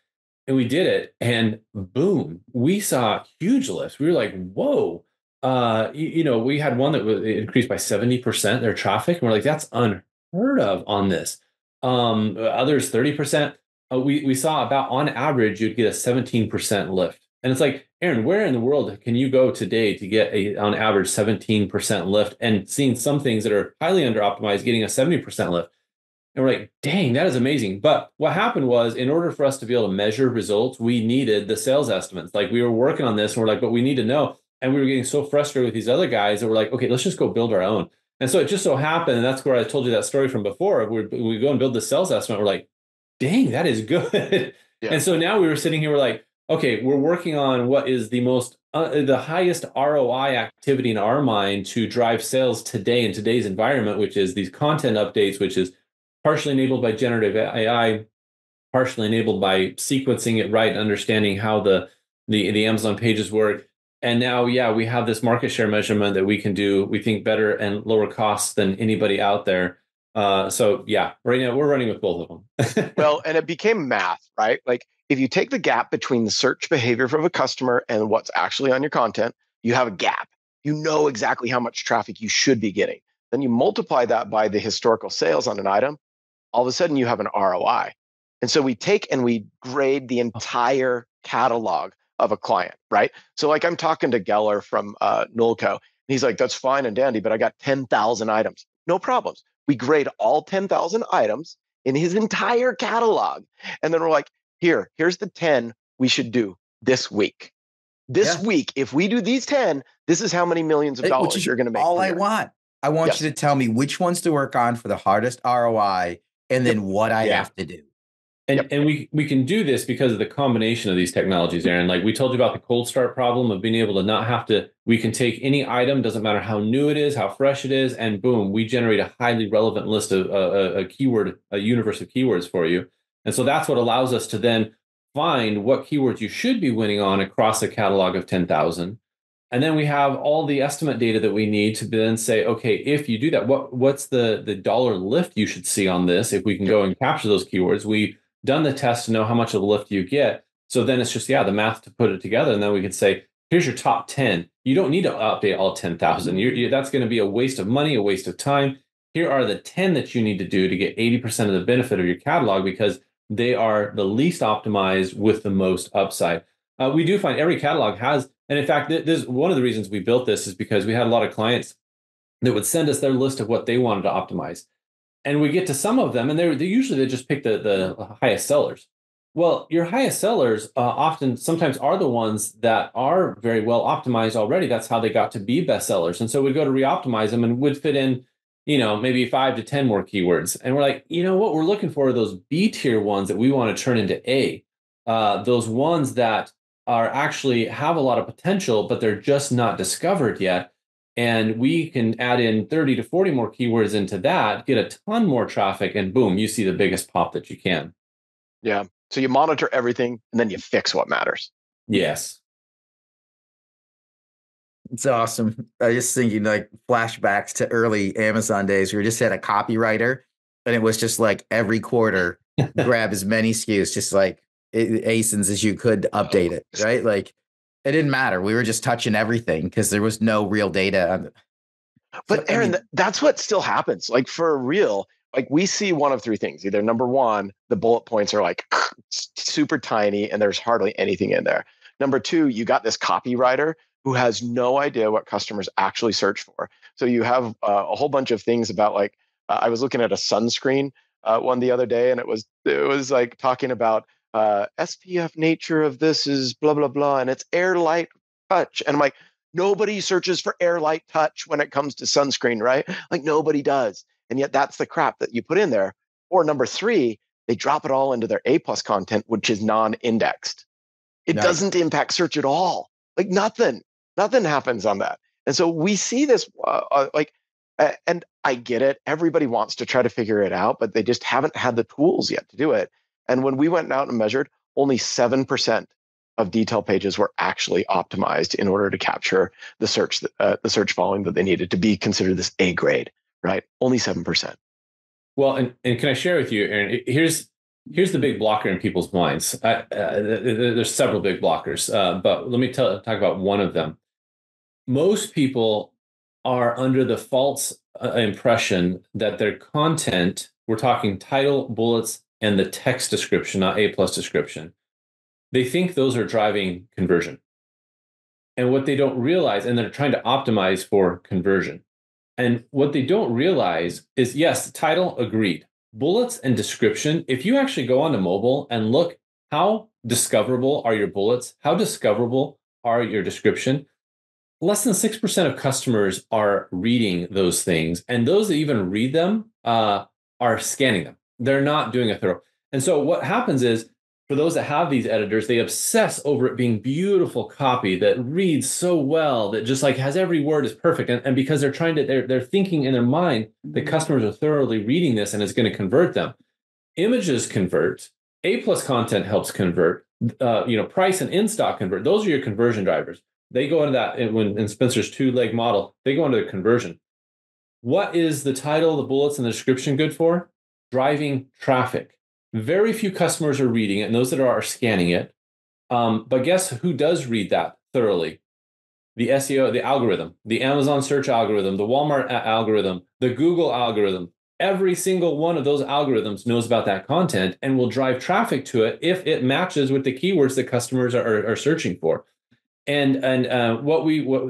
And we did it. And boom, we saw huge lifts. We were like, whoa. We had one that was increased by 70% their traffic. And we're like, that's unheard of on this. Others, 30%. We saw about on average, you'd get a 17% lift. And it's like, Aaron, where in the world can you go today to get on average 17% lift, and seeing some things that are highly under optimized getting a 70% lift? And we're like, dang, that is amazing. But what happened was, in order for us to be able to measure results, we needed the sales estimates. Like we were working on this and we're like, but we need to know. And we were getting so frustrated with these other guys that we're like, okay, let's just go build our own. And so it just so happened, and that's where I told you that story from before. We go and build the sales estimate. We're like, dang, that is good. Yeah. And so now we were sitting here, we're like, okay, we're working on what is the most, the highest ROI activity in our mind to drive sales today in today's environment, which is these content updates, which is partially enabled by generative AI, partially enabled by sequencing it right, understanding how the Amazon pages work. And now, yeah, we have this market share measurement that we can do, we think, better and lower costs than anybody out there. So yeah, right now we're running with both of them. Well, and it became math, right? Like if you take the gap between the search behavior from a customer and what's actually on your content, you have a gap. You know exactly how much traffic you should be getting. Then you multiply that by the historical sales on an item. All of a sudden you have an ROI. And so we take and we grade the entire catalog of a client, right? So like I'm talking to Geller from Nulco, and he's like, that's fine and dandy, but I got 10,000 items. No problems. We grade all 10,000 items in his entire catalog. And then we're like, here's the 10 we should do this week. This week, if we do these 10, this is how many millions of dollars you're going to make. All I want. I want you to tell me which ones to work on for the hardest ROI, and then what I have to do. And we can do this because of the combination of these technologies, Aaron. Like we told you about the cold start problem of being able to not have to, we can take any item, doesn't matter how new it is, how fresh it is, and boom, we generate a highly relevant list of a universe of keywords for you. And so that's what allows us to then find what keywords you should be winning on across a catalog of 10,000. And then we have all the estimate data that we need to then say, okay, if you do that, what's the dollar lift you should see on this? If we can go and capture those keywords, we've done the test to know how much of a lift you get. So then it's just, the math to put it together. And then we can say, here's your top 10. You don't need to update all 10,000. That's going to be a waste of money, a waste of time. Here are the 10 that you need to do to get 80% of the benefit of your catalog, because they are the least optimized with the most upside. We do find every catalog has, and in fact, this one of the reasons we built this is because we had a lot of clients that would send us their list of what they wanted to optimize. And we get to some of them, and they usually they just pick the highest sellers. Well, your highest sellers sometimes are the ones that are very well optimized already. That's how they got to be bestsellers. And so we'd go to re-optimize them and would fit in, maybe 5 to 10 more keywords. And we're like, what we're looking for are those B tier ones that we want to turn into A. Those ones that are actually have a lot of potential, but they're just not discovered yet. And we can add in 30 to 40 more keywords into that, get a ton more traffic, and boom, you see the biggest pop that you can. Yeah. So you monitor everything and then you fix what matters. Yes. It's awesome. I just thinking like flashbacks to early Amazon days. We just had a copywriter and it was just like every quarter, grab as many SKUs, just like ASINs as you could, update it, right? Like it didn't matter. We were just touching everything because there was no real data on it. But Aaron, that's what still happens. Like for real, like we see one of three things. Either number one, the bullet points are like super tiny and there's hardly anything in there. Number two, you got this copywriter who has no idea what customers actually search for. So you have a whole bunch of things about like, I was looking at a sunscreen one the other day, and it was like talking about SPF nature of this is blah, blah, blah, and it's air light touch. And I'm like, nobody searches for air light touch when it comes to sunscreen, right? Like nobody does. And yet that's the crap that you put in there. Or number three, they drop it all into their A+ content, which is non-indexed. It doesn't impact search at all. Like nothing happens on that. And so we see this and I get it. Everybody wants to try to figure it out, but they just haven't had the tools yet to do it. And when we went out and measured, only 7% of detail pages were actually optimized in order to capture the search volume that they needed to be considered this A grade, right? Only 7%. Well, and can I share with you, Aaron, here's the big blocker in people's minds. There's several big blockers, but let me talk about one of them. Most people are under the false impression that their content, we're talking title, bullets, and the text description, not A+ description. They think those are driving conversion. And what they don't realize, and they're trying to optimize for conversion. And what they don't realize is, yes, title, agreed. Bullets and description, if you actually go onto mobile and look, how discoverable are your bullets? How discoverable are your description? Less than 6% of customers are reading those things. And those that even read them are scanning them. They're not doing a thorough. And so what happens is, for those that have these editors, they obsess over it being beautiful copy that reads so well, that just like has every word is perfect. And because they're they're thinking in their mind that customers are thoroughly reading this and it's going to convert them. Images convert, A+ content helps convert, price and in-stock convert. Those are your conversion drivers. They go into that in Spencer's 2-leg model, they go into the conversion. What is the title, the bullets, and the description good for? Driving traffic. Very few customers are reading it, and those that are scanning it. But guess who does read that thoroughly? The SEO, the algorithm, the Amazon search algorithm, the Walmart algorithm, the Google algorithm. Every single one of those algorithms knows about that content and will drive traffic to it if it matches with the keywords that customers are searching for. And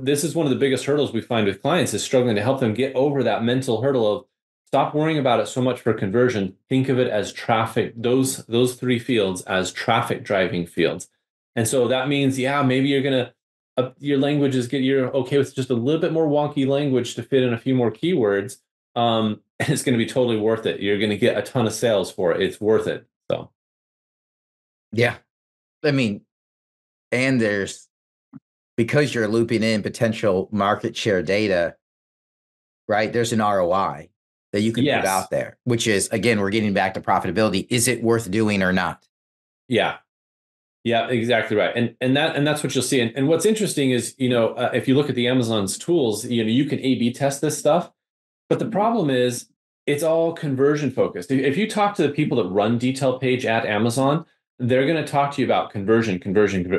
this is one of the biggest hurdles we find with clients, is struggling to help them get over that mental hurdle of stop worrying about it so much for conversion. Think of it as traffic, those three fields as traffic driving fields. And so that means, maybe you're going to, your language you're okay with just a little bit more wonky language to fit in a few more keywords. And it's going to be totally worth it. You're going to get a ton of sales for it. It's worth it. So. Yeah. I mean, and because you're looping in potential market share data, right? There's an ROI that you can put out there, which is, again, we're getting back to profitability. Is it worth doing or not? Yeah, exactly right. And that's what you'll see. And what's interesting is, if you look at the Amazon's tools, you can A/B test this stuff, but the problem is it's all conversion focused. If you talk to the people that run detail page at Amazon, they're going to talk to you about conversion,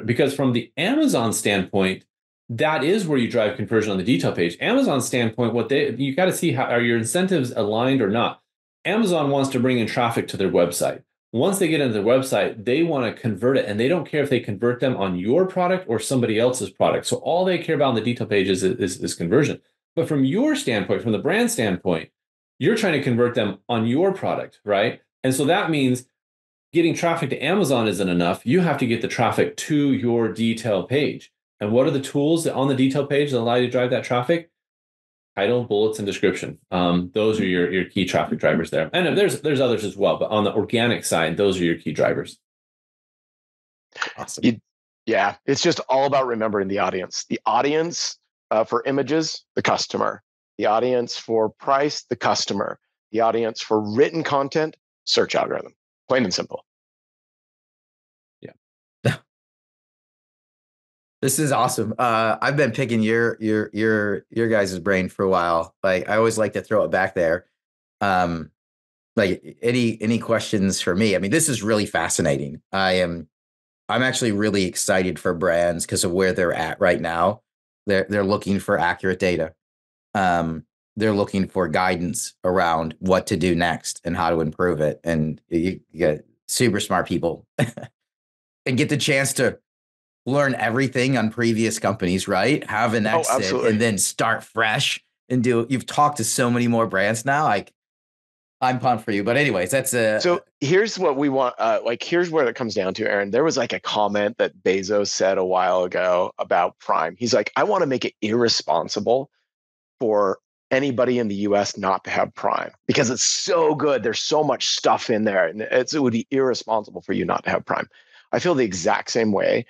because from the Amazon standpoint, that is where you drive conversion on the detail page. Amazon's standpoint, you got to see how are your incentives aligned or not. Amazon wants to bring in traffic to their website. Once they get into their website, they want to convert it, and they don't care if they convert them on your product or somebody else's product. So all they care about on the detail page is conversion. But from your standpoint, from the brand standpoint, you're trying to convert them on your product, right? And so that means getting traffic to Amazon isn't enough. You have to get the traffic to your detail page. And what are the tools that on the detail page that allow you to drive that traffic? Title, bullets, and description. Those are your key traffic drivers there. And there's others as well, but on the organic side, those are your key drivers. Awesome. Yeah, it's just all about remembering the audience. The audience for images, the customer. The audience for price, the customer. The audience for written content, search algorithm. Plain and simple. Yeah. This is awesome. I've been picking your guys' brain for a while. Like, I always like to throw it back there. Like, any questions for me? I mean, this is really fascinating. I'm actually really excited for brands because of where they're at right now. They're looking for accurate data. They're looking for guidance around what to do next and how to improve it. And you get super smart people and get the chance to learn everything on previous companies, right? Have an exit and then start fresh and do. You've talked to so many more brands now. Like, I'm pumped for you. But anyways, that's so here's what we want. Here's where it comes down to, Aaron. There was like a comment that Bezos said a while ago about Prime. He's like, I want to make it irresponsible for anybody in the US not to have Prime because it's so good. There's so much stuff in there, and it would be irresponsible for you not to have Prime. I feel the exact same way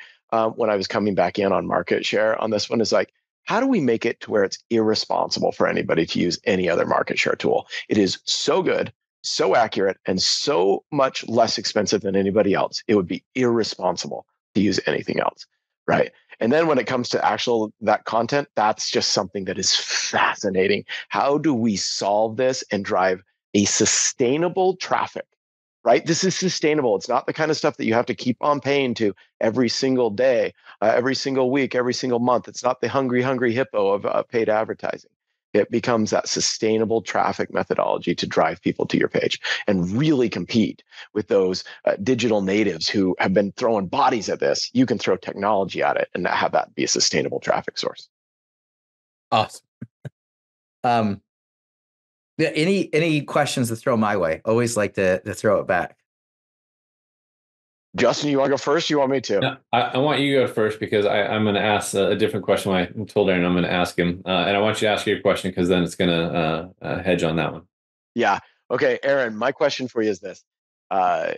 when I was coming back in on market share on this one. Is like, how do we make it to where it's irresponsible for anybody to use any other market share tool? It is so good, so accurate, and so much less expensive than anybody else. It would be irresponsible to use anything else, right? And then when it comes to that content, that's just something that is fascinating. How do we solve this and drive a sustainable traffic, right? This is sustainable. It's not the kind of stuff that you have to keep on paying to every single day, every single week, every single month. It's not the hungry hippo of paid advertising. It becomes that sustainable traffic methodology to drive people to your page and really compete with those digital natives who have been throwing bodies at this. You can throw technology at it and have that be a sustainable traffic source. Awesome. Yeah, any questions to throw my way? Always like to throw it back. Justin, you want to go first? You want me to? No, I want you to go first because I'm going to ask a different question. I told Aaron I'm going to ask him, and I want you to ask your question because then it's going to hedge on that one. Yeah. Okay, Aaron, my question for you is this. I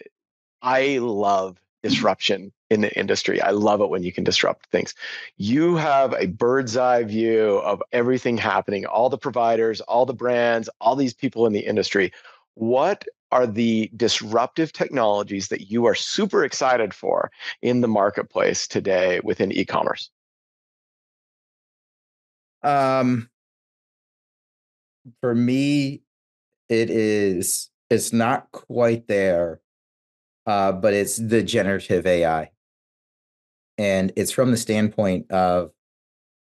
love disruption in the industry. I love it when you can disrupt things. You have a bird's eye view of everything happening, all the providers, all the brands, all these people in the industry. What are the disruptive technologies that you are super excited for in the marketplace today within e-commerce? For me, it's not quite there, but it's the generative AI. And it's from the standpoint of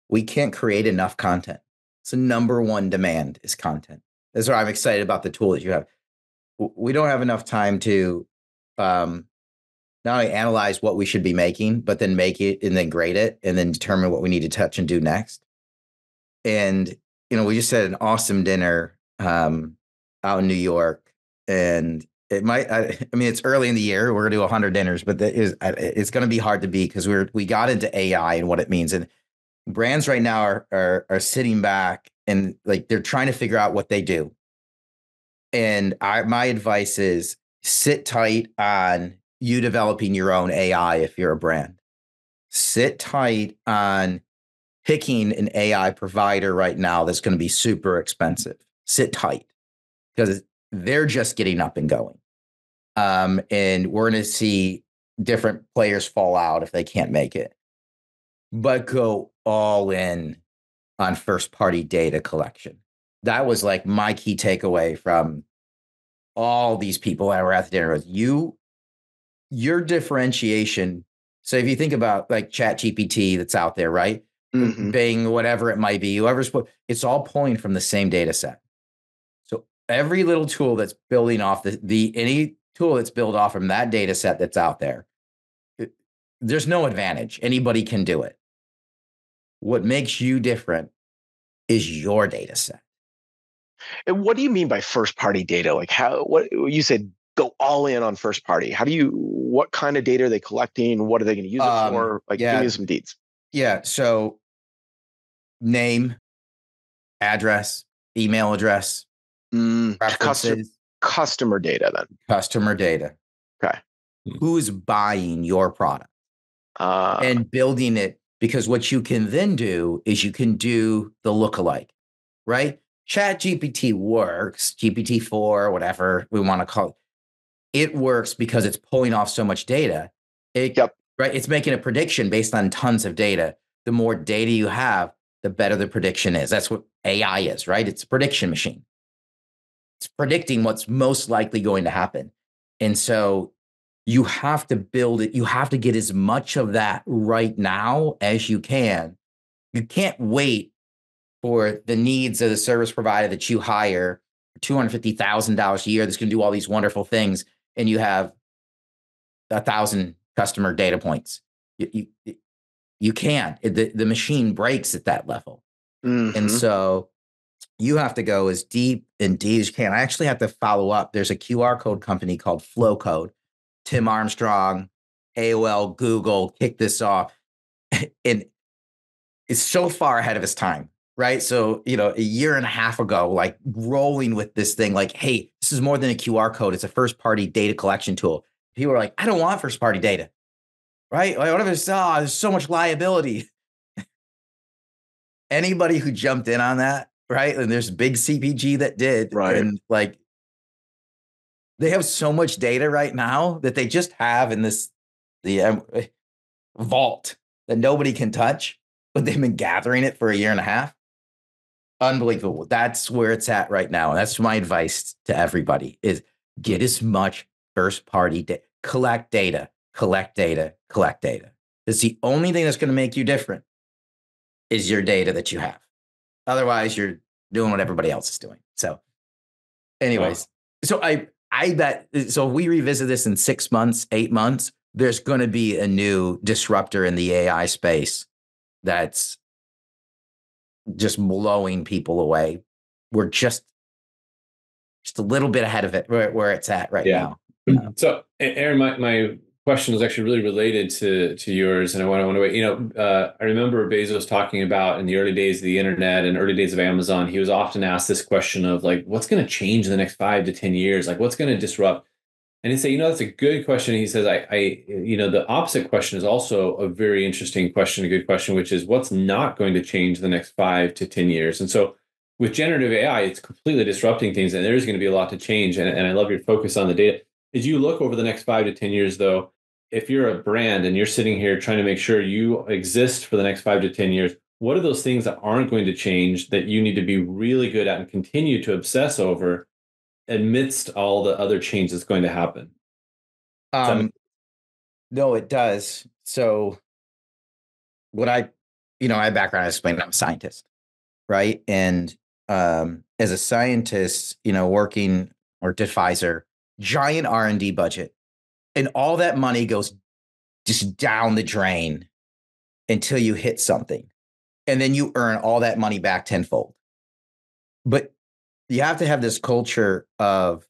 we can't create enough content. So number one demand is content. That's why I'm excited about the tool that you have. We don't have enough time to not only analyze what we should be making, but then make it and then grade it and then determine what we need to touch and do next. And, we just had an awesome dinner out in New York, and it might, it's early in the year. We're going to do 100 dinners, but it's going to be hard to beat because we got into AI and what it means. And brands right now are sitting back and like, they're trying to figure out what they do. And my advice is sit tight on you developing your own AI if you're a brand. Sit tight on picking an AI provider right now that's going to be super expensive. Sit tight because they're just getting up and going. And we're going to see different players fall out if they can't make it. But go all in on first-party data collection. That was like my key takeaway from all these people that were at the dinner was your differentiation. So if you think about like ChatGPT that's out there, right? Mm-hmm. Bing, whatever it might be, it's all pulling from the same data set. So every little tool that's building off any tool that's built off from that data set that's out there, there's no advantage. Anybody can do it. What makes you different is your data set. And what do you mean by first party data? Like what you said, go all in on first party. What kind of data are they collecting? What are they going to use it for? Like, give me some deets. Yeah. So name, address, email address, preferences. Customer data then. Customer data. Okay. Who's buying your product and building it? Because what you can then do is you can do the lookalike, right? Chat GPT works, GPT-4, whatever we want to call it. It works because it's pulling off so much data. Right? It's making a prediction based on tons of data. The more data you have, the better the prediction is. That's what AI is, right? It's a prediction machine. It's predicting what's most likely going to happen. And so you have to build it. You have to get as much of that right now as you can. You can't wait for the needs of the service provider that you hire for $250,000 a year that's going to do all these wonderful things, and you have 1,000 customer data points. You can't. The machine breaks at that level. And so you have to go as deep and deep as you can. I actually have to follow up. There's a QR code company called Flowcode. Tim Armstrong, AOL, Google kicked this off. And it's so far ahead of its time, right? So, a year and a half ago, like rolling with this thing, like, hey, this is more than a QR code. It's a first-party data collection tool. People are like, I don't want first-party data, right? Like, whatever, there's so much liability. Anybody who jumped in on that, right? And there's big CPG that did, right? And like, they have so much data right now that they just have in the vault that nobody can touch, but they've been gathering it for a year and a half. Unbelievable. That's where it's at right now. And that's my advice to everybody is get as much first party data, collect data. It's the only thing that's going to make you different is your data that you have. Otherwise, you're doing what everybody else is doing. So anyways, so I bet, so if we revisit this in 6 months, 8 months, there's going to be a new disruptor in the AI space that's just blowing people away. We're just a little bit ahead of it where it's at right now. So Aaron, my question is actually really related to yours, and I want to wait. I remember Bezos talking about in the early days of the internet and early days of Amazon, he was often asked this question of like, what's going to change in the next 5 to 10 years? Like, what's going to disrupt? And he'd say, that's a good question. He says, the opposite question is also a very interesting question, a good question, which is what's not going to change the next 5 to 10 years? And so with generative AI, it's completely disrupting things, and there's going to be a lot to change. And I love your focus on the data. As you look over the next 5 to 10 years, though, if you're a brand and you're sitting here trying to make sure you exist for the next 5 to 10 years, what are those things that aren't going to change that you need to be really good at and continue to obsess over amidst all the other change that's going to happen? No, it does. So what my background, I explained, I'm a scientist, right? And as a scientist, working or at Pfizer, giant R&D budget, and all that money goes just down the drain until you hit something. And then you earn all that money back tenfold. But you have to have this culture of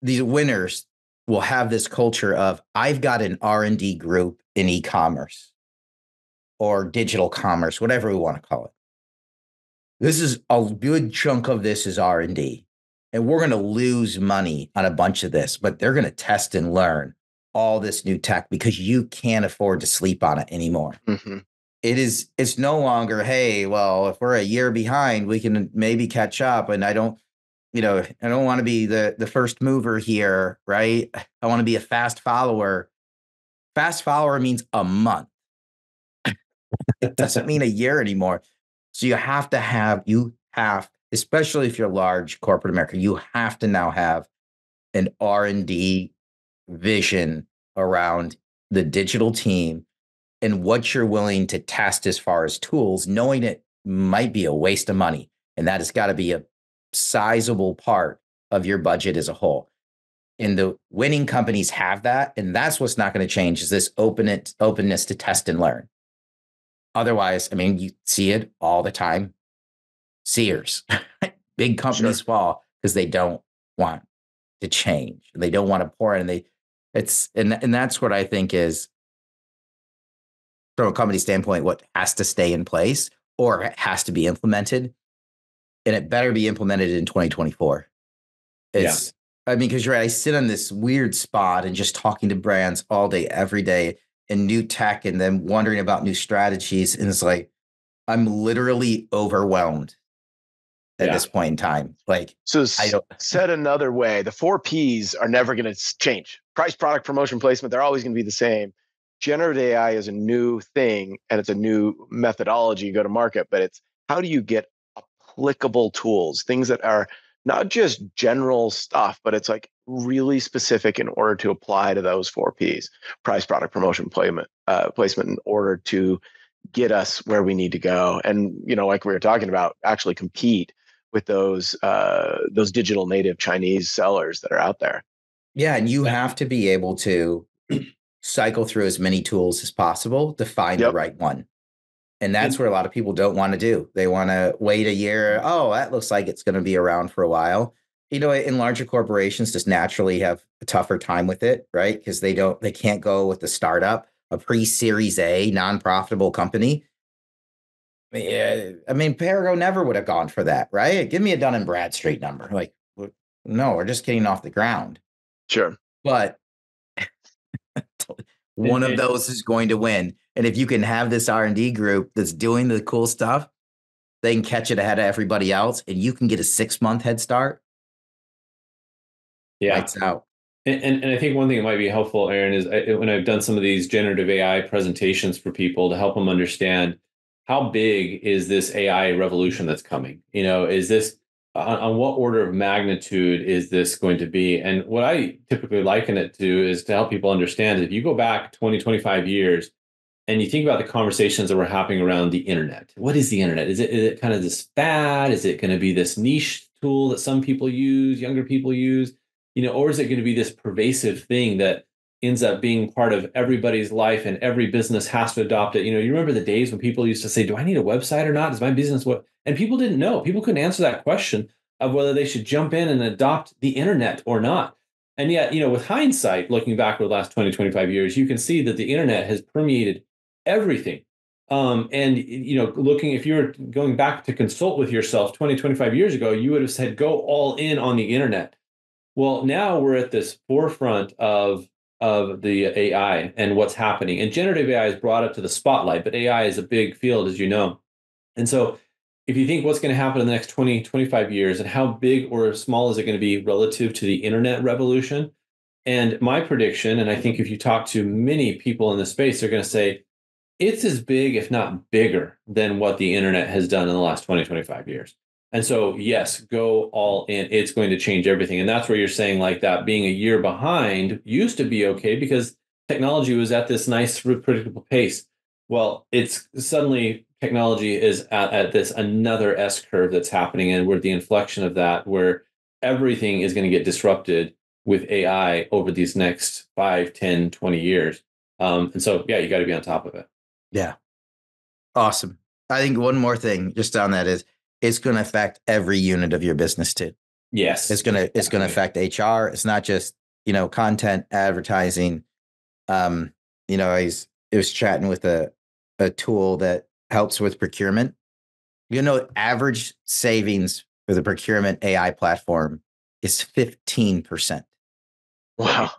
these winners will have this culture of I've got an R&D group in e-commerce or digital commerce, whatever we want to call it. This is a good chunk of this is R&D. And we're going to lose money on a bunch of this, but they're going to test and learn all this new tech because you can't afford to sleep on it anymore. It's no longer, hey, well, if we're a year behind, we can maybe catch up. And I don't want to be the first mover here, right? I want to be a fast follower. Fast follower means a month. It doesn't mean a year anymore. So you have, especially if you're large corporate America, you have to now have an R&D vision around the digital team and what you're willing to test as far as tools, knowing it might be a waste of money. And that has got to be a sizable part of your budget as a whole. And the winning companies have that. And that's what's not going to change is this openness to test and learn. Otherwise, you see it all the time. Sears. Big companies fall because they don't want to change. They don't want to pour in. And that's what I think is, from a company standpoint, what has to stay in place or has to be implemented. And it better be implemented in 2024. I mean, because you're right, I sit on this weird spot and just talking to brands all day, every day, and new tech, and then wondering about new strategies. And it's like, I'm literally overwhelmed at this point in time. Like, so said another way, the 4 Ps are never going to change. Price, product, promotion, placement, they're always going to be the same. Generative AI is a new thing, and it's a new methodology go to market, but it's how do you get applicable tools, things that are not just general stuff, but it's like really specific in order to apply to those 4 Ps: price, product, promotion, placement, in order to get us where we need to go. And, like we were talking about, actually compete with those digital native Chinese sellers that are out there. Yeah. And you have to be able to cycle through as many tools as possible to find the right one. And that's where a lot of people don't want to do. They want to wait a year. Oh, that looks like it's going to be around for a while. In larger corporations just naturally have a tougher time with it, right? Because they can't go with the startup, a pre-Series A, non-profitable company. Yeah, I mean, Perigo never would have gone for that, right? Give me a Dun & Bradstreet number. Like, no, we're just getting off the ground. Sure. But one of those is going to win. And if you can have this R&D group that's doing the cool stuff, they can catch it ahead of everybody else, and you can get a 6-month head start. Yeah. Lights out. And I think one thing that might be helpful, Aaron, is when I've done some of these generative AI presentations for people to help them understand how big is this AI revolution that's coming? Is this on what order of magnitude is this going to be? And what I typically liken it to is to help people understand, if you go back 20, 25 years and you think about the conversations that were happening around the internet, what is the internet? Is it kind of this fad? Is it going to be this niche tool that some people use, younger people use, or is it going to be this pervasive thing that ends up being part of everybody's life and every business has to adopt it? You remember the days when people used to say, do I need a website or not? Is my business what? And people didn't know. People couldn't answer that question of whether they should jump in and adopt the internet or not. And yet, with hindsight, looking back over the last 20, 25 years, you can see that the internet has permeated everything. If you were going back to consult with yourself 20, 25 years ago, you would have said, go all in on the internet. Well, now we're at this forefront of the AI and what's happening. And generative AI is brought up to the spotlight, but AI is a big field, as you know. And so if you think what's going to happen in the next 20, 25 years and how big or small is it going to be relative to the internet revolution? And my prediction, and I think if you talk to many people in the space, they're going to say it's as big, if not bigger, than what the internet has done in the last 20, 25 years. And so, yes, go all in. It's going to change everything. And that's where you're saying like that being a year behind used to be okay because technology was at this nice, predictable pace. Well, it's suddenly technology is at this another S curve that's happening, and we're the inflection of that, where everything is going to get disrupted with AI over these next 5, 10, 20 years. And so, yeah, you got to be on top of it. Yeah. Awesome. I think one more thing just on that is it's going to affect every unit of your business too. Yes. It's going to affect HR. It's not just, content, advertising. I was chatting with a tool that helps with procurement. Average savings for the procurement AI platform is 15%. Wow.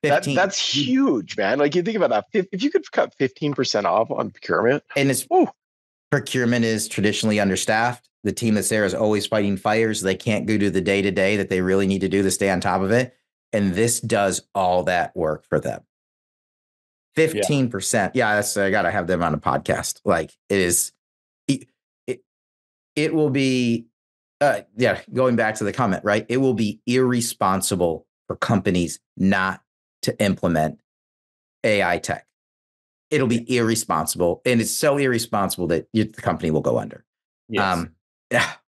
That's huge, man. Like, you think about that. If you could cut 15% off on procurement. And procurement is traditionally understaffed. The team that's there is always fighting fires. They can't go do the day-to-day that they really need to do to stay on top of it. And this does all that work for them. 15%. Yeah, I got to have them on a podcast. Like, it is, it will be, going back to the comment, right? It will be irresponsible for companies not to implement AI tech. It'll be irresponsible. And it's so irresponsible that the company will go under. Yes.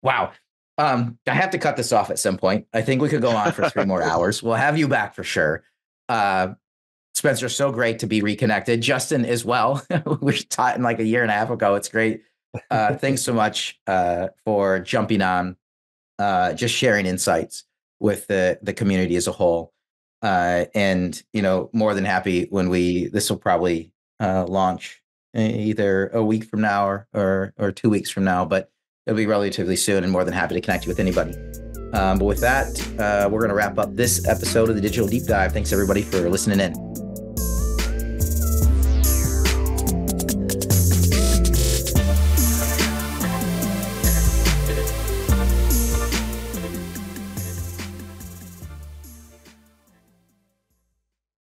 Wow. I have to cut this off at some point. I think we could go on for 3 more hours. We'll have you back for sure. Spencer, so great to be reconnected. Justin as well. We were talking like a year and a half ago. It's great. Thanks so much for jumping on just sharing insights with the community as a whole. And, more than happy when this will probably launch either a week from now or 2 weeks from now, but it'll be relatively soon, and more than happy to connect you with anybody. But with that, we're going to wrap up this episode of the Digital Deep Dive. Thanks everybody for listening in.